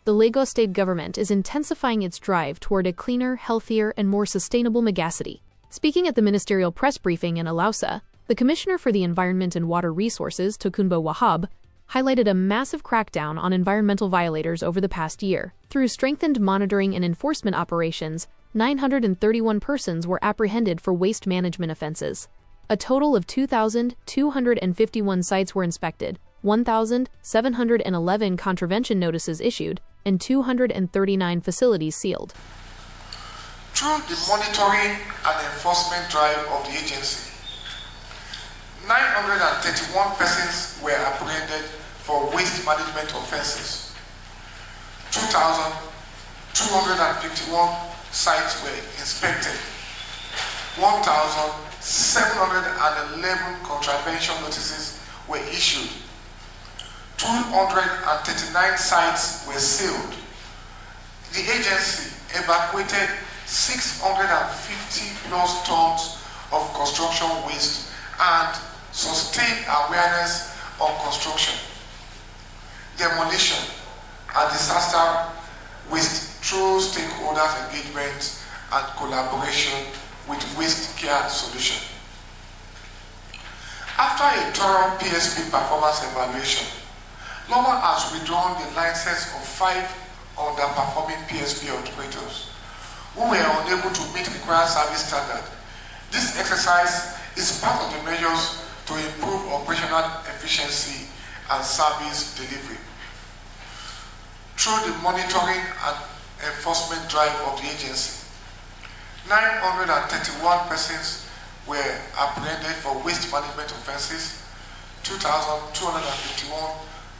the Lagos state government is intensifying its drive toward a cleaner, healthier, and more sustainable megacity. Speaking at the ministerial press briefing in Alausa, the Commissioner for the Environment and Water Resources, Tokunbo Wahab, highlighted a massive crackdown on environmental violators over the past year. Through strengthened monitoring and enforcement operations, 931 persons were apprehended for waste management offenses. A total of 2,251 sites were inspected, 1,711 contravention notices issued, and 239 facilities sealed. Through the monitoring and enforcement drive of the agency, 931 persons were apprehended for waste management offenses. 2,251 sites were inspected. 1,711 contravention notices were issued. 239 sites were sealed. The agency evacuated 650 plus tons of construction waste and sustained awareness on construction, demolition, and disaster waste through stakeholders' engagement and collaboration with Waste Care Solution. After a thorough PSP performance evaluation, LOMA has withdrawn the license of 5 underperforming PSP operators who were unable to meet required service standard. This exercise is part of the measures to improve operational efficiency and service delivery. Through the monitoring and enforcement drive of the agency, 931 persons were apprehended for waste management offenses, 2,251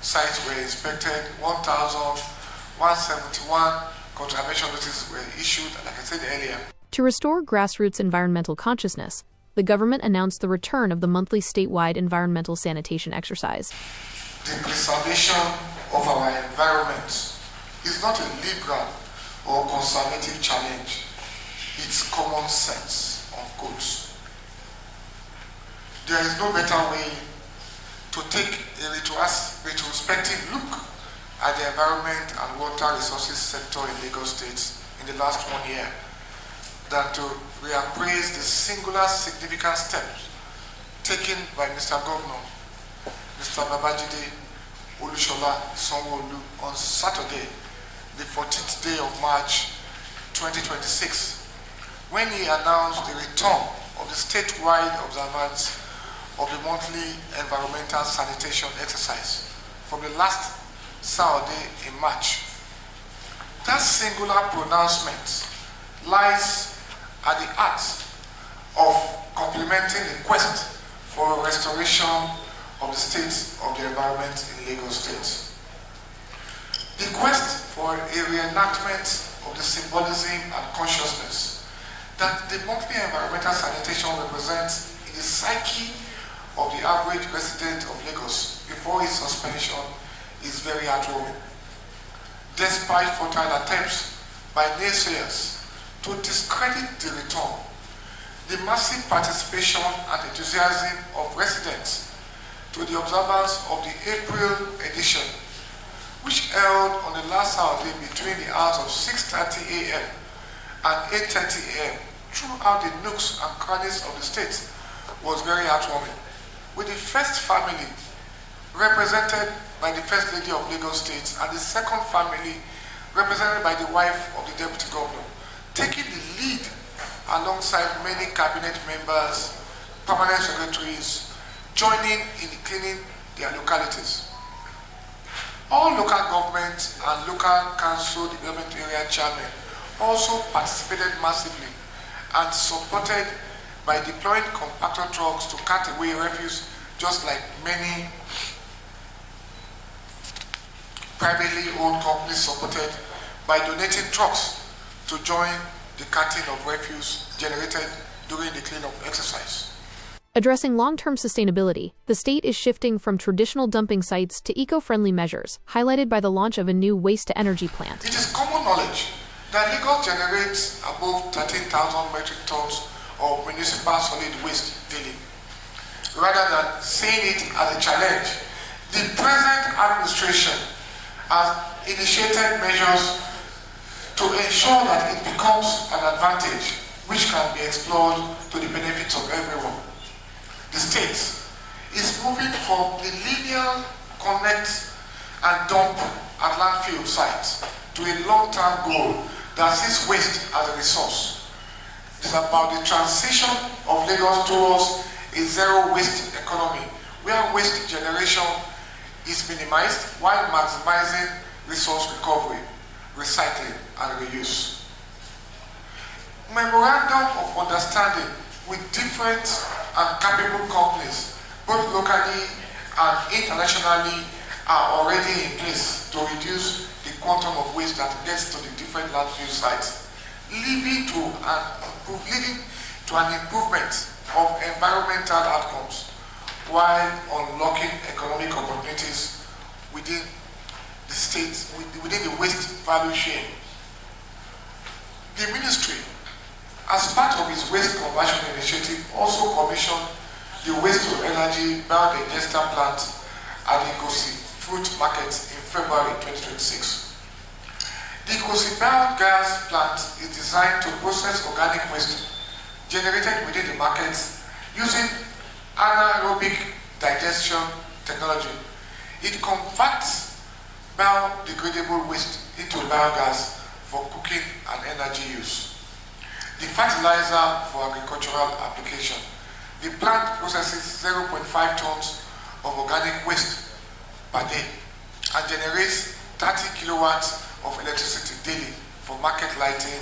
sites were inspected, 1,171 contravention notices were issued, like I said earlier. To restore grassroots environmental consciousness, the government announced the return of the monthly statewide environmental sanitation exercise. The preservation of our environment is not a liberal or conservative challenge. It's common sense, unquote. There is no better way to take a retrospective look at the environment and water resources sector in Lagos State in the last 1 year than to reappraise the singular significant steps taken by Mr. Governor, Mr. Babajide Sanwo-Olu on Saturday, the 14th day of March 2026, when he announced the return of the statewide observance of the monthly environmental sanitation exercise from the last Saturday in March. That singular pronouncement lies at the heart of complementing the quest for restoration of the state of the environment in Lagos State. The quest for a reenactment of the symbolism and consciousness that the monthly environmental sanitation represents in the psyche of the average resident of Lagos before its suspension is very heartwarming. Despite futile attempts by naysayers to discredit the return, the massive participation and enthusiasm of residents to the observance of the April edition, which held on the last Saturday between the hours of 6:30 a.m. and 8:30 a.m. throughout the nooks and crannies of the state, was very heartwarming, with the first family represented by the First Lady of Lagos State and the second family represented by the wife of the Deputy Governor, taking the lead alongside many cabinet members, permanent secretaries, joining in cleaning their localities. All local government and local council development area chairmen also participated massively and supported by deploying compactor trucks to cut away refuse, just like many privately owned companies supported by donating trucks to join the cutting of refuse generated during the cleanup exercise. Addressing long-term sustainability, the state is shifting from traditional dumping sites to eco-friendly measures, highlighted by the launch of a new waste-to-energy plant. It is common knowledge that Lagos generates above 13,000 metric tons of municipal solid waste daily. Rather than seeing it as a challenge, the present administration has initiated measures to ensure that it becomes an advantage which can be explored to the benefit of everyone. The state is moving from the linear connect and dump at landfill sites to a long-term goal that sees waste as a resource. It is about the transition of Lagos towards a zero-waste economy where waste generation is minimized while maximizing resource recovery, recycling, and reuse. Memorandum of understanding with different and capable companies, both locally and internationally, are already in place to reduce the quantum of waste that gets to the different landfill sites, leading to an improvement of environmental outcomes while unlocking economic opportunities within the state, within the waste value chain. The ministry, as part of its waste conversion initiative, also commissioned the waste-to-energy biodigester plant at the Ikosi Fruit Market in February 2026. The Ikosi biogas plant is designed to process organic waste generated within the market using anaerobic digestion technology. It converts biodegradable waste into biogas for cooking and energy use. The fertilizer for agricultural application. The plant processes 0.5 tons of organic waste per day and generates 30 kilowatts of electricity daily for market lighting,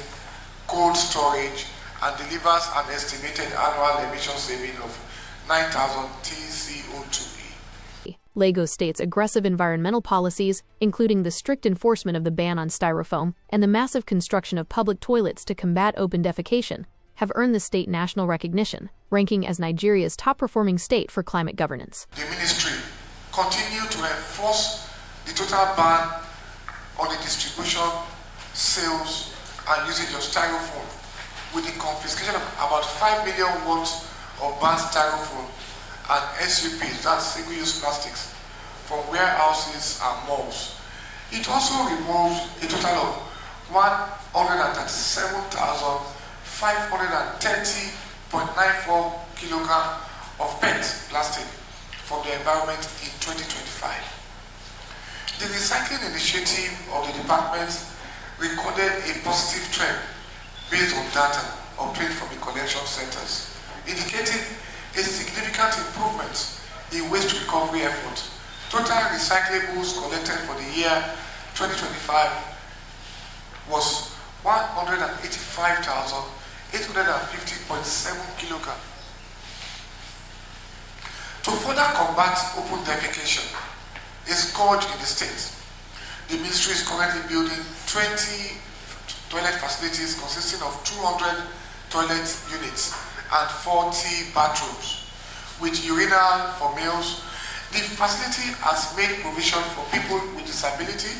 cold storage, and delivers an estimated annual emission saving of 9,000 TCO2e. Lagos State's aggressive environmental policies, including the strict enforcement of the ban on styrofoam and the massive construction of public toilets to combat open defecation, have earned the state national recognition, ranking as Nigeria's top-performing state for climate governance. The ministry continues to enforce the total ban on the distribution, sales, and usage of styrofoam, with the confiscation of about 5 million worth of banned styrofoam and SUPs, that's single-use plastics, from warehouses and malls. It also removed a total of 137,530.94 kilograms of PET plastic from the environment in 2025. The recycling initiative of the department recorded a positive trend based on data obtained from the collection centers, indicating a significant improvement in waste recovery effort. Total recyclables collected for the year 2025 was 185,850.7 kilograms. To further combat open defecation, a scourge in the state, the ministry is currently building 20 toilet facilities consisting of 200 toilet units and 40 bathrooms with urinal for males. The facility has made provision for people with disability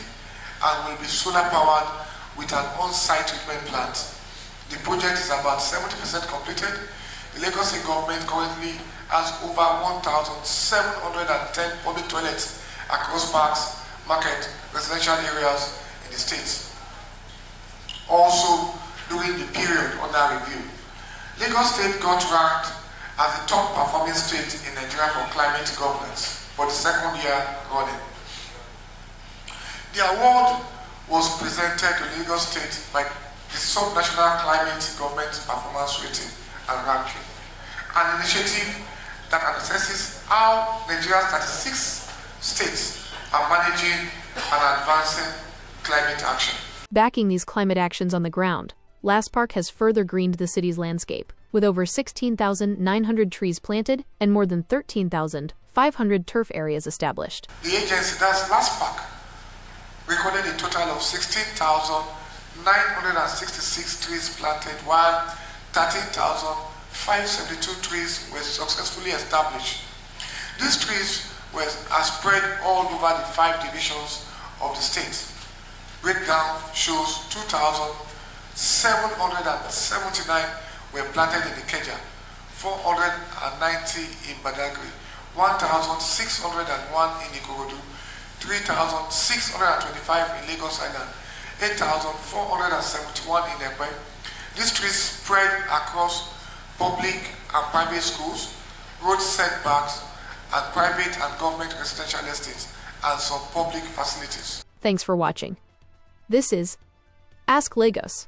and will be solar powered with an on-site treatment plant. The project is about 70% completed. The Lagos State government currently has over 1,710 public toilets across parks, market, residential areas in the state. Also, during the period under review, Lagos State got ranked as the top performing state in Nigeria for climate governance for the second year running. The award was presented to Lagos State by the Sub-National Climate Government Performance Rating and Ranking, an initiative that assesses how Nigeria's 36 states are managing and advancing climate action. Backing these climate actions on the ground, LASEPA has further greened the city's landscape, with over 16,900 trees planted and more than 13,500 turf areas established. The agency, that's LASEPA, recorded a total of 16,966 trees planted, while 13,572 trees were successfully established. These trees are spread all over the 5 divisions of the state. Breakdown shows 2,779 were planted in Ikeja, 490 in Badagry, 1,601 in Ikorodu, 3,625 in Lagos Island, 8,471 in Ekpe. These trees spread across public and private schools, road setbacks, and private and government residential estates, and some public facilities. Thanks for watching. This is Ask Lagos.